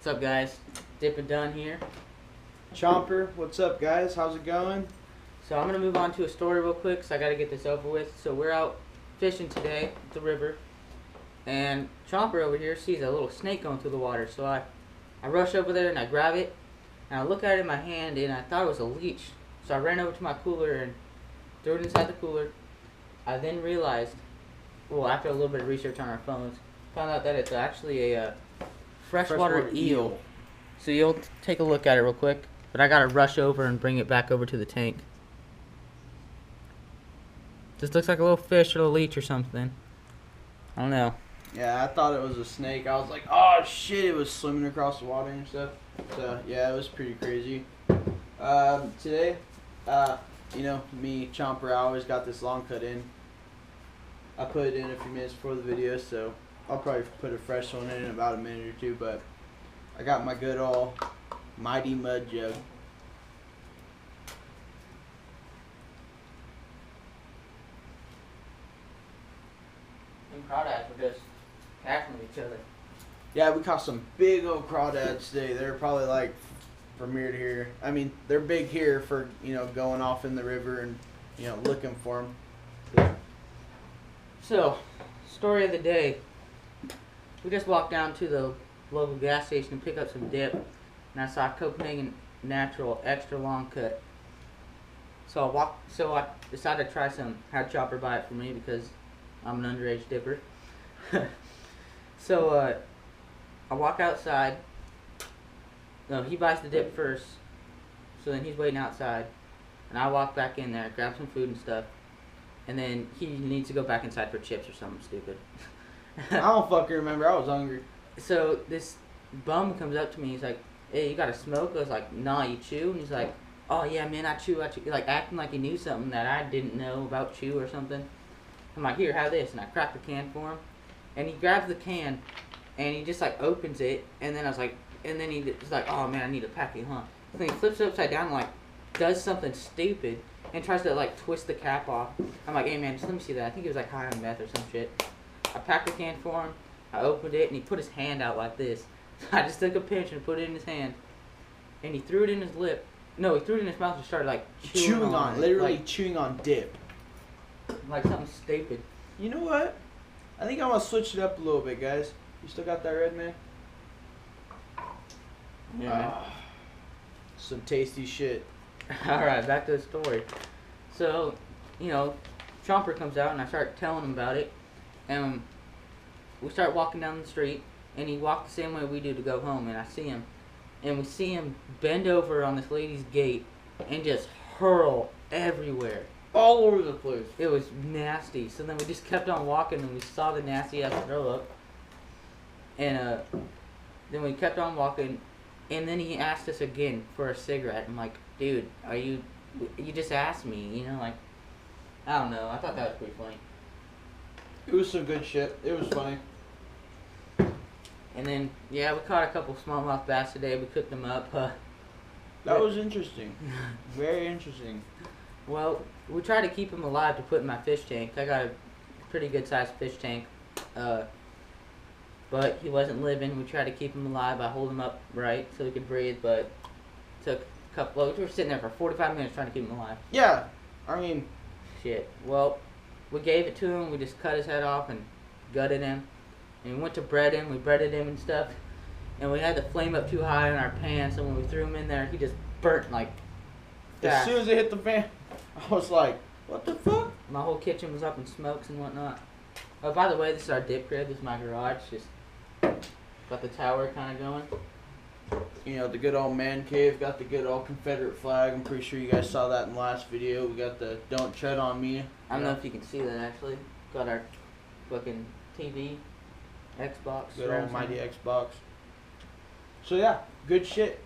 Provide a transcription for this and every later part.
What's up, guys? Dippin' Done here. Chomper, what's up, guys? How's it going? So I'm gonna move on to a story real quick, so I gotta get this over with. So we're out fishing today at the river, and Chomper over here sees a little snake going through the water. So I rush over there and I grab it, and I look at it in my hand, and I thought it was a leech. So I ran over to my cooler and threw it inside the cooler. I then realized, well, after a little bit of research on our phones, found out that it's actually a freshwater eel. So you'll take a look at it real quick, but I gotta rush over and bring it back over to the tank. This looks like a little fish or a leech or something. I don't know. Yeah, I thought it was a snake. I was like, oh shit, it was swimming across the water and stuff. So yeah, it was pretty crazy. Today, me, Chomper, I always got this long cut in. I put it in a few minutes before the video, so I'll probably put a fresh one in about a minute or two, but I got my good old mighty mud jug. Them crawdads were just tackling each other. Yeah, we caught some big old crawdads today. They're probably like premiered here. I mean, they're big here for, going off in the river and, looking for them. Yeah. So, story of the day. We just walked down to the local gas station to pick up some dip, and I saw Copenhagen Natural extra long cut. So I decided to try some. Had Chopper buy it for me because I'm an underage dipper. So I walk outside. No, he buys the dip first. So then he's waiting outside, and I walk back in there, grab some food and stuff, and then he needs to go back inside for chips or something stupid. I don't fucking remember. I was hungry. So this bum comes up to me. He's like, "Hey, you got a smoke?" I was like, "Nah, you chew?" And he's like, "Oh yeah, man, I chew." Like acting like he knew something that I didn't know about chew or something. I'm like, "Here, have this," and I crack the can for him. And he grabs the can, and he just like opens it, and then I was like, and then he's like, "Oh man, I need a packet, huh?" And then he flips it upside down and like does something stupid and tries to like twist the cap off. I'm like, "Hey man, just let me see that." I think he was like high on meth or some shit. I packed the can for him. I opened it, and he put his hand out like this. So I just took a pinch and put it in his hand, and he threw it in his lip. No, he threw it in his mouth and started like chewing on it. Literally like, chewing on dip. like something stupid. You know what? I think I'm gonna switch it up a little bit, guys. You still got that red, man? Yeah, man. Some tasty shit. Alright, back to the story. So, Chomper comes out, and I start telling him about it. And we start walking down the street, and he walked the same way we do to go home, and I see him. And we see him bend over on this lady's gate and just hurl everywhere. All over the place. It was nasty. So then we just kept on walking, and we saw the nasty ass throw up. And then we kept on walking, and then he asked us again for a cigarette. I'm like, dude, you just asked me, I don't know. I thought that was pretty funny. It was some good shit. It was funny. And then, yeah, we caught a couple smallmouth bass today. We cooked them up. That was interesting. Very interesting. Well, we tried to keep him alive to put in my fish tank. I got a pretty good sized fish tank. But he wasn't living. We tried to keep him alive by holding him up right so he could breathe, but it took a couple we were sitting there for 45 minutes trying to keep him alive. Yeah. I mean, shit. Well, we gave it to him. We just cut his head off and gutted him. And we went to bread him. We breaded him and stuff. And we had the flame up too high in our pan, so when we threw him in there, he just burnt like fast. As soon as it hit the fan, I was like, what the fuck? My whole kitchen was up in smokes and whatnot. Oh, by the way, this is our dip crib. This is my garage. Just got the tower kind of going. The good old man cave. Got the good old Confederate flag. I'm pretty sure you guys saw that in the last video. We got the "Don't Tread on Me." I don't know if you can see that actually. Got our fucking TV, Xbox. Good old mighty Xbox. So yeah, good shit.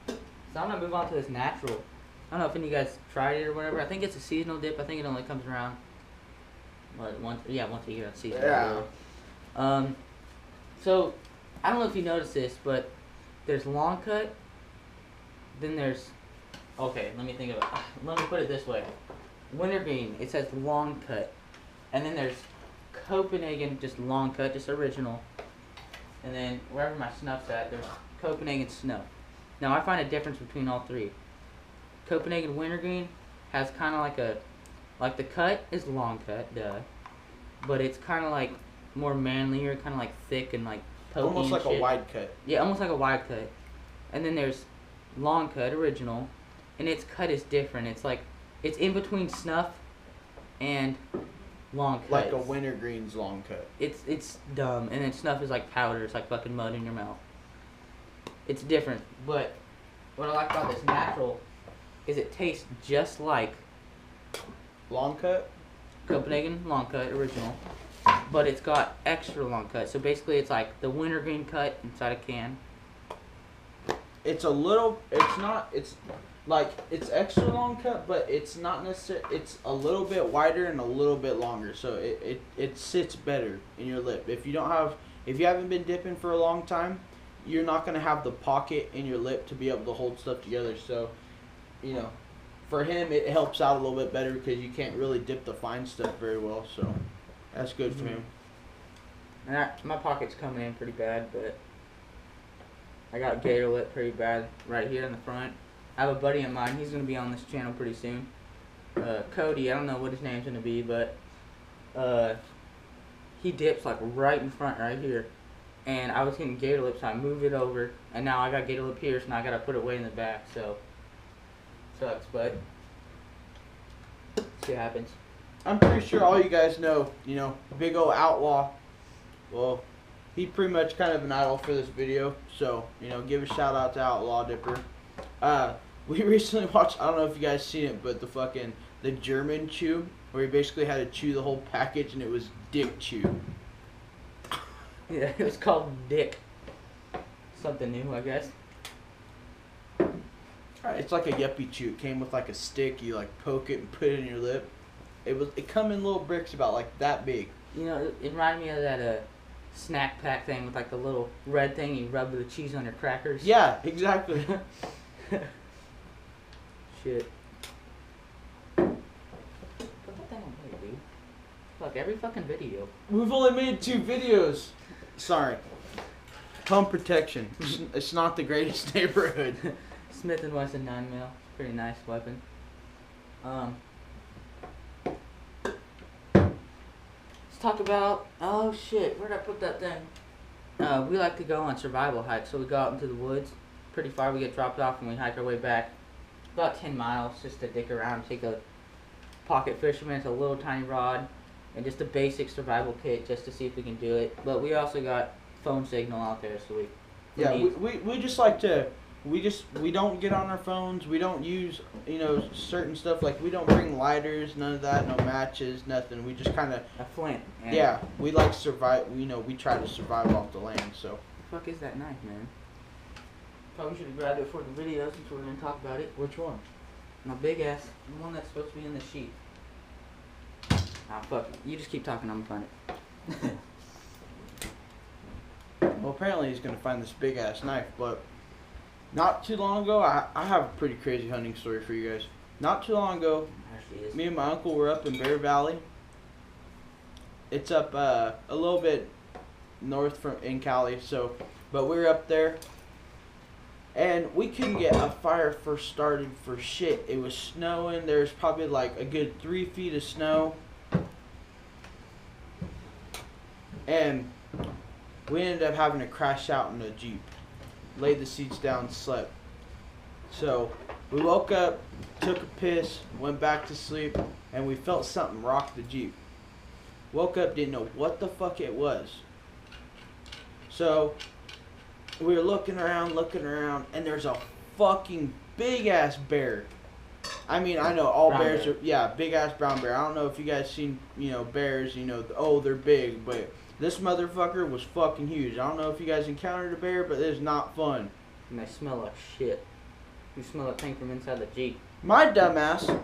So I'm gonna move on to this natural. I don't know if any of you guys tried it or whatever. I think it's a seasonal dip. I think it only comes around once a year on seasonal. Yeah. So I don't know if you noticed this, but there's long cut. Then there's let me think of it. Let me put it this way. Wintergreen, it says long cut. And then there's Copenhagen, just long cut, just original. and then wherever my snuff's at, there's Copenhagen snuff. Now I find a difference between all three. Copenhagen wintergreen has kind of like the cut is long cut, duh, but it's kind of like more manlier, kind of like thick and like pokey Almost and like shit. a wide cut. Yeah, almost like a wide cut. And then there's long cut, original, and its cut is different. It's like it's in between snuff and long cut. Like a wintergreen's long cut. It's dumb, and then snuff is like powder. It's like fucking mud in your mouth. It's different, but what I like about this natural is it tastes just like Long cut? Copenhagen long cut original, but it's got extra long cut. So basically, it's like the wintergreen cut inside a can. It's a little. It's not. It's like it's extra long cut, but it's not necessarily. It's a little bit wider and a little bit longer, so it sits better in your lip. If you haven't been dipping for a long time, you're not gonna have the pocket in your lip to be able to hold stuff together. So, for him it helps out a little bit better because you can't really dip the fine stuff very well. So, that's good for him. And my pocket's coming in pretty bad, but I got gator lip pretty bad right here in the front. I have a buddy of mine. He's gonna be on this channel pretty soon. Cody. I don't know what his name's gonna be, but he dips like right in front, right here. And I was getting gator lip, so I moved it over, and now I got gator lip here, so now I gotta put it way in the back. So sucks, but see what happens. I'm pretty sure all you guys know, Big O Outlaw. Well, he pretty much kind of an idol for this video. So, give a shout out to Outlaw Dipper. We recently watched, I don't know if you guys seen it, but the German chew, where he basically had to chew the whole package, and it was dick chew. Yeah, it was called Dick. Something new, I guess. It's like a yuppie chew. It came with like a stick. You like poke it and put it in your lip. It come in little bricks about like that big. It reminded me of that snack pack thing with like the little red thing you rub the cheese on your crackers. Yeah, exactly. Shit. Put that thing away, dude. Fuck, every fucking video. We've only made 2 videos. Sorry. Home protection. It's not the greatest neighborhood. Smith & Wesson 9mm. Pretty nice weapon. Let's talk about... Oh, shit. Where'd I put that thing? We like to go on survival hikes, so we go out into the woods. Pretty far. We get dropped off and we hike our way back. About 10 miles just to dick around. Take a pocket fisherman. It's a little tiny rod. And just a basic survival kit just to see if we can do it. But we also got phone signal out there, so we just like to... We don't get on our phones. We don't use, certain stuff. Like, we don't bring lighters, none of that, no matches, nothing. We just kind of... A flint. Yeah, we like to survive. We try to survive off the land, so... The fuck is that knife, man? Probably should have grabbed it for the video since we're going to talk about it. Which one? My big ass. The one that's supposed to be in the sheet. Ah, fuck. You just keep talking, I'm gonna find it. Well, apparently he's going to find this big-ass knife, but... Not too long ago, I have a pretty crazy hunting story for you guys. Not too long ago, me and my uncle were up in Bear Valley. It's up a little bit north in Cali, but we were up there. And we couldn't get a fire first started for shit. It was snowing. There's probably like a good 3 feet of snow. And we ended up having to crash out in a Jeep. Laid the seats down, slept. So we woke up, took a piss, went back to sleep, and we felt something rock the Jeep. Woke up, didn't know what the fuck it was. So we were looking around, and there's a fucking big ass bear. I mean, I know all bears are, big ass brown bear. I don't know if you guys seen, bears, they're big, but this motherfucker was fucking huge. I don't know if you guys encountered a bear, but it's not fun. And they smell like shit. You smell that thing from inside the Jeep. My dumbass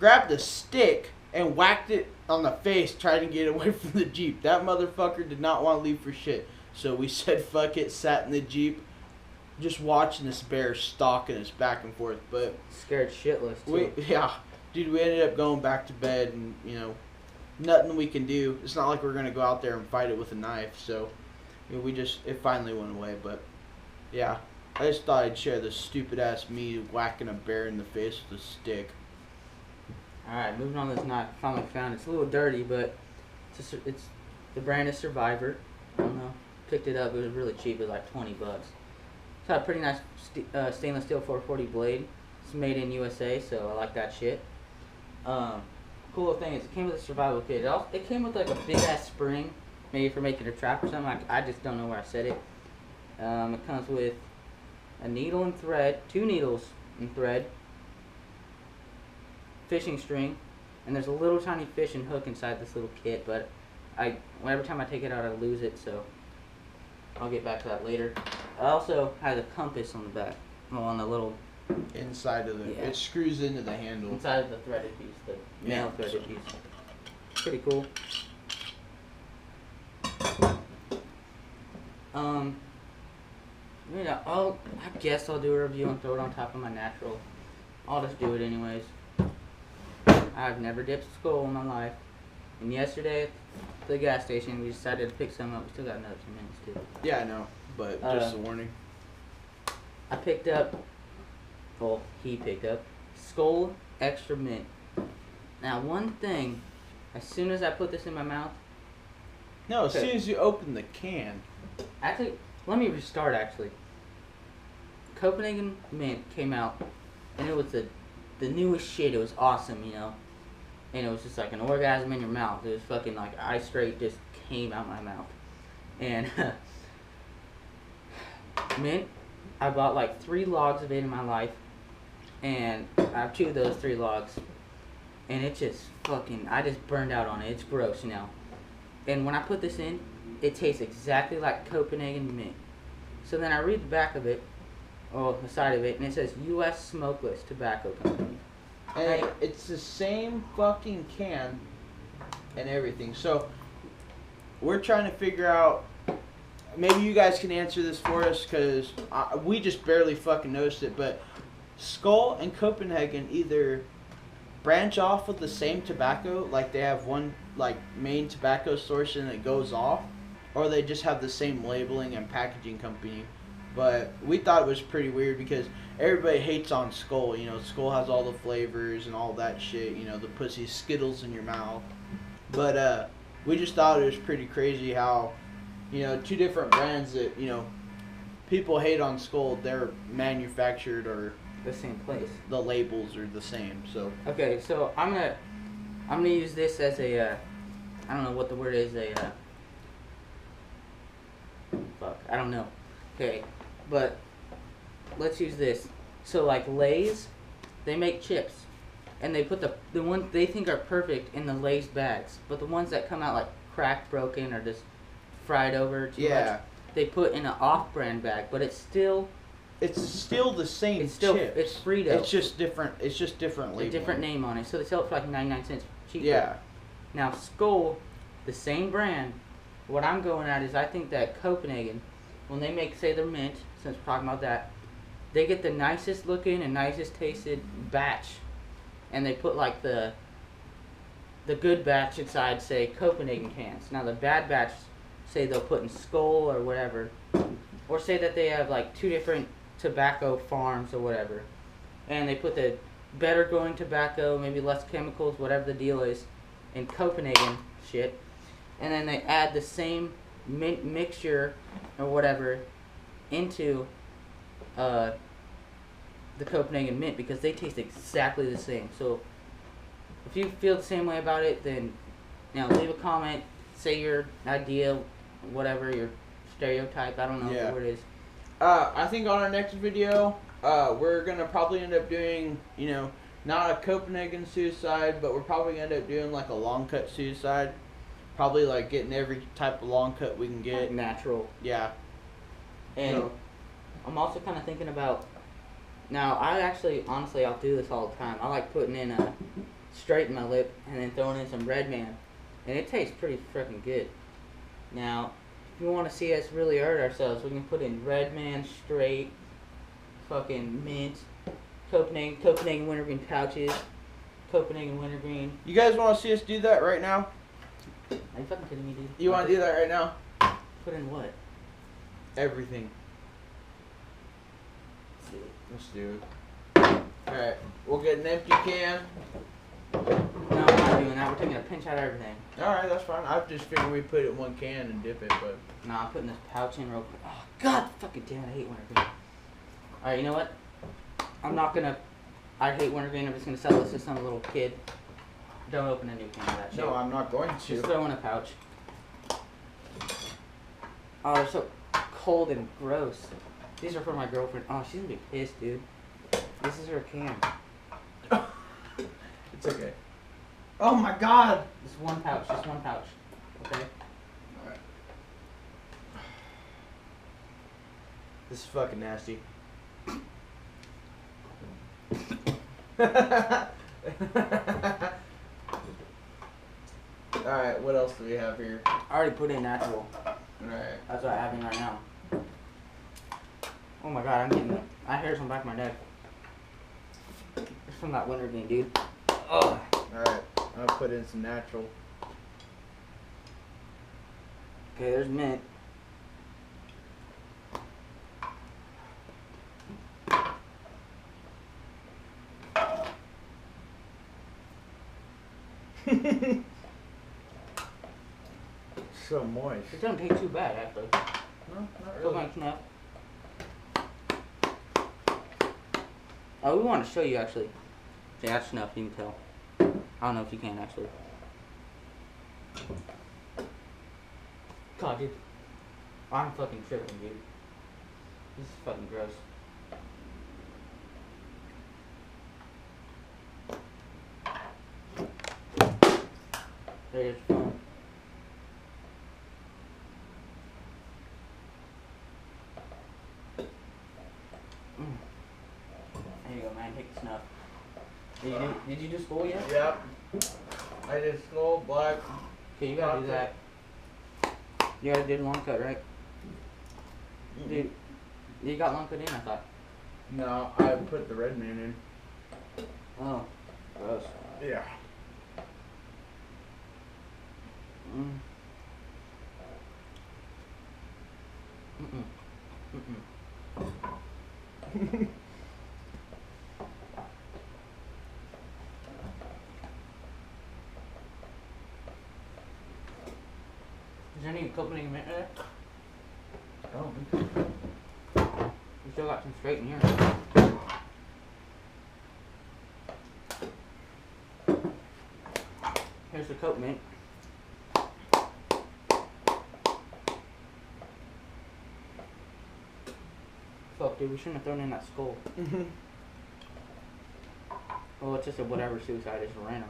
grabbed a stick and whacked it on the face, trying to get away from the Jeep. That motherfucker did not want to leave for shit. So we said fuck it, sat in the Jeep, just watching this bear stalking us back and forth. But scared shitless too. Dude, we ended up going back to bed, and nothing we can do. It's not like we're gonna go out there and fight it with a knife. So You know, it finally went away, but yeah. I just thought I'd share the stupid ass me whacking a bear in the face with a stick. Alright, moving on to this knife. I finally found it. It's a little dirty, but it's the brand is Survivor. I don't know. Picked it up. It was really cheap. It was like 20 bucks. It's got a pretty nice stainless steel 440 blade. It's made in USA, so I like that shit. Cool thing is it came with a survival kit. It came with like a big ass spring, maybe for making a trap or something. I just don't know where I set it. It comes with a needle and thread, 2 needles and thread, fishing string, and there's a little tiny fishing hook inside this little kit, but every time I take it out I lose it, so I'll get back to that later. It also has a compass on the back, on the little inside of the, yeah. It screws into the handle. Inside of the threaded piece, the nail threaded piece. Pretty cool. You know, I guess I'll do a review and throw it on top of my natural. I'll just do it anyways. I've never dipped skull in my life. And yesterday at the gas station, we decided to pick some up. We still got another 2 minutes too. Yeah, I know, but just a warning. I picked up, well, he picked up, Skull Extra Mint. Now, one thing, as soon as I put this in my mouth... No, as soon as you open the can. Actually, let me restart, actually. Copenhagen Mint came out, and it was the newest shit. It was awesome, you know. And it was just like an orgasm in your mouth. It was fucking like eye straight just came out my mouth. And mint, I bought like 3 logs of it in my life. And I've chewed those 3 logs. And it just fucking, I just burned out on it. It's gross, you know. And when I put this in, it tastes exactly like Copenhagen Mint. So then I read the back of it, or the side of it, and it says U.S. Smokeless Tobacco Company. And it's the same fucking can and everything. So we're trying to figure out, maybe you guys can answer this for us, because we just barely fucking noticed it, but Skull and Copenhagen either branch off with the same tobacco, like they have one like main tobacco source and it goes off, or they just have the same labeling and packaging company. But we thought it was pretty weird because everybody hates on Skull. You know, Skull has all the flavors and all that shit. You know, the pussy Skittles in your mouth. But we just thought it was pretty crazy how, you know, 2 different brands that, you know, people hate on Skull, they're manufactured or The same place. the labels are the same. So Okay, so I'm gonna use this as a I don't know what the word is, fuck, I don't know. Okay, but let's use this. So like Lay's, they make chips, and they put the ones they think are perfect in the Lay's bags, but the ones that come out like cracked, broken, or just fried over too much, they put in an off-brand bag, but it's still the same. It's still chips. it's Frito. It's just different. It's just different labeling. A different name on it, so they sell it for like 99 cents cheaper. Yeah. Now Skull, the same brand. What I'm going at is I think that Copenhagen, when they make, say, their mint, since we're talking about that, they get the nicest looking and nicest tasted batch, and they put like the good batch inside, say, Copenhagen cans. Now the bad batch, say they'll put in Skull or whatever, or say that they have like 2 different tobacco farms or whatever, and they put the better growing tobacco, maybe less chemicals, whatever the deal is, in Copenhagen shit, and then they add the same mint mixture or whatever into the Copenhagen mint, because they taste exactly the same. So if you feel the same way about it, then leave a comment, say your idea, whatever, your stereotype, I don't know what it is. I think on our next video, we're going to probably end up doing, you know, not a Copenhagen suicide, but we're probably going to end up doing like a long cut suicide. Probably like getting every type of long cut we can get. Natural. Yeah. And I'm also kind of thinking about, now I actually, honestly, I'll do this all the time. I like putting in straight in my lip and then throwing in some Red Man. And it tastes pretty freaking good. Now, if you want to see us really hurt ourselves, we can put in Red Man, straight, fucking mint, Copenhagen wintergreen pouches, Copenhagen wintergreen. You guys want to see us do that right now? Are you fucking kidding me, dude? You want to do that right now? Put in what? everything. Let's do it. Alright, we'll get an empty can. No, we're not doing that. We're taking a pinch out of everything. Alright, that's fine. I just figured we put it in one can and dip it, but... Nah, I'm putting this pouch in real quick. Oh, God fucking damn it. I hate wintergreen. Alright, you know what? I'm not gonna... I hate wintergreen. I'm just gonna sell this to some little kid. Don't open a new can of that shit. No, I'm not going to. Just throw in a pouch. Oh, they're so cold and gross. These are for my girlfriend. Oh, she's gonna be pissed, dude. This is her can. It's okay. Oh my god! Just one pouch. Just one pouch. Okay? Alright. This is fucking nasty. Alright, what else do we have here? I already put in natural. Alright. That's what I have in right now. Oh my god, I'm getting... I hear some back of my neck. It's from that wintergreen, dude. Ugh. Alright, I'm gonna put in some natural. Okay, there's mint. So moist. It doesn't taste too bad, actually. No, not Still really. nice enough. Oh, we want to show you, actually. See, that's snuff, you can tell. I don't know if you can, actually. God, dude. I'm fucking tripping, dude. This is fucking gross. There's fun. There you go, man. Take the snuff. Did you do school yet? Yep. I did skull, black. Okay, you gotta do that. You gotta do the long cut, right? Dude, you got long cut in, I thought. No, I put the red man in. Oh, gross. Yeah. Mm. Mm-mm. Mm-mm. Is there any coconut mint there? Oh. We still got some straight in here. Here's the coat mint. Fuck, dude, we shouldn't have thrown in that skull. Well, it's just a whatever suicide is random.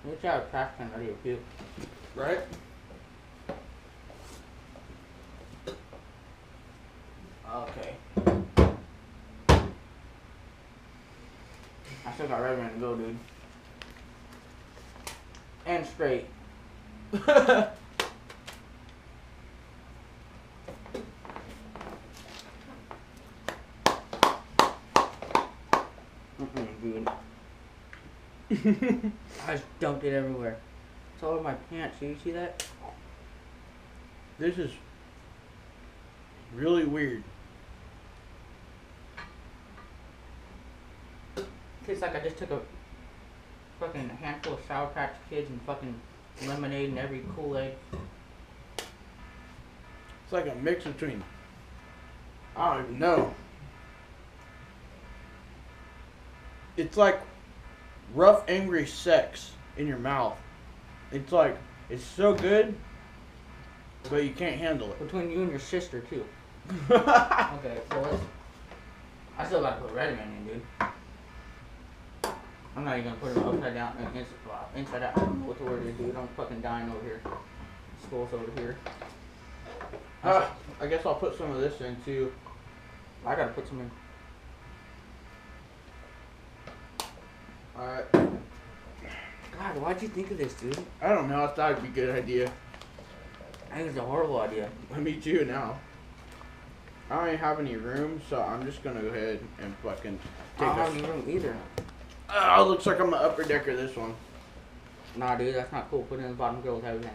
You should have a trash can ready to puke. Right? Okay. I still got red man to go, dude. And straight. Dude. I just dumped it everywhere. It's all over my pants. Do you see that? This is really weird. Tastes like I just took a fucking handful of Sour Patch Kids and fucking lemonade and every Kool-Aid. It's like a mix between, I don't even know. It's like rough, angry sex in your mouth. It's like, it's so good, but you can't handle it. Between you and your sister, too. Okay, so let's... I still gotta put red man in, dude. I'm not even gonna put it upside down, inside out. I don't know what the word is, dude. I'm fucking dying over here. Skull's over here. I guess I'll put some of this in too. I gotta put some in. Alright. God, why'd you think of this, dude? I don't know, I thought it'd be a good idea. I think it's a horrible idea. Me too now. I don't even have any room, so I'm just gonna go ahead and fucking I take don't have a... any room either. Looks like I'm an upper decker this one. Nah, dude, that's not cool. Put it in the bottom grill with everything.